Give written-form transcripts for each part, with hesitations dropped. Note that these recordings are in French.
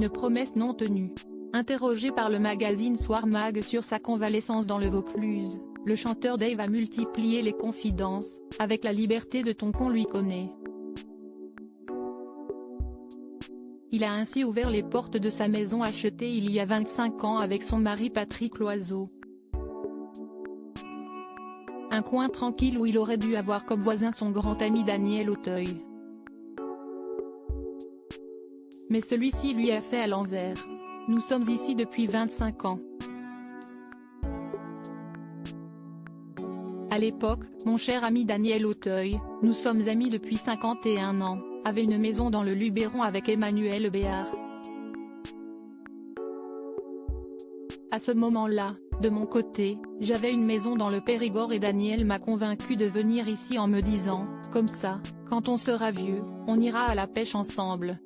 une promesse non tenue. Interrogé par le magazine Soir Mag sur sa convalescence dans le Vaucluse, le chanteur Dave a multiplié les confidences, avec la liberté de ton qu'on lui connaît. Il a ainsi ouvert les portes de sa maison achetée il y a 25 ans avec son mari Patrick Loiseau. Un coin tranquille où il aurait dû avoir comme voisin son grand ami Daniel Auteuil. Mais celui-ci lui a fait à l'envers. Nous sommes ici depuis 25 ans. À l'époque, mon cher ami Daniel Auteuil, nous sommes amis depuis 51 ans, avait une maison dans le Luberon avec Emmanuel Béard. À ce moment-là, de mon côté, j'avais une maison dans le Périgord et Daniel m'a convaincu de venir ici en me disant, comme ça, quand on sera vieux, on ira à la pêche ensemble.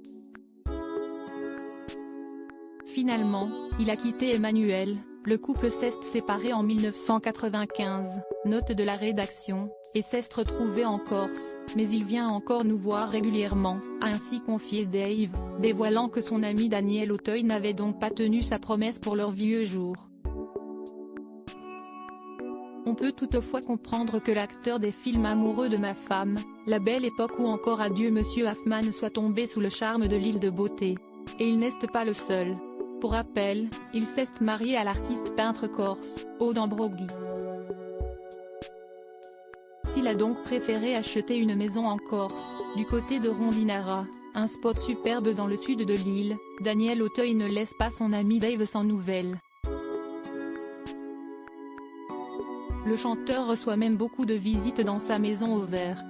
Finalement, il a quitté Emmanuel, le couple s'est séparé en 1995, note de la rédaction, et s'est retrouvé en Corse, mais il vient encore nous voir régulièrement, a ainsi confié Dave, dévoilant que son ami Daniel Auteuil n'avait donc pas tenu sa promesse pour leurs vieux jours. On peut toutefois comprendre que l'acteur des films amoureux de ma femme, La Belle Époque ou encore Adieu Monsieur Hoffman soit tombé sous le charme de l'île de beauté. Et il n'est pas le seul. Pour rappel, il s'est marié à l'artiste peintre corse, Aude Ambroghi. S'il a donc préféré acheter une maison en Corse, du côté de Rondinara, un spot superbe dans le sud de l'île, Daniel Auteuil ne laisse pas son ami Dave sans nouvelles. Le chanteur reçoit même beaucoup de visites dans sa maison au vert.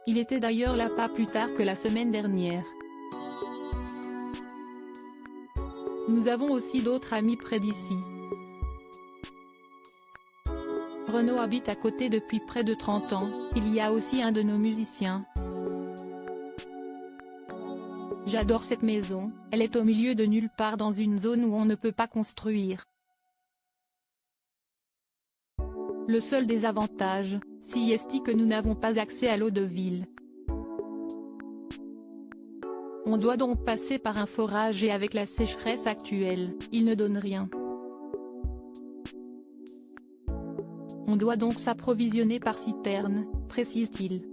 Il était d'ailleurs là pas plus tard que la semaine dernière. Nous avons aussi d'autres amis près d'ici. Renaud habite à côté depuis près de 30 ans, il y a aussi un de nos musiciens. J'adore cette maison, elle est au milieu de nulle part dans une zone où on ne peut pas construire. Le seul désavantage, si est que nous n'avons pas accès à l'eau de ville. On doit donc passer par un forage et avec la sécheresse actuelle, il ne donne rien. On doit donc s'approvisionner par citerne, précise-t-il.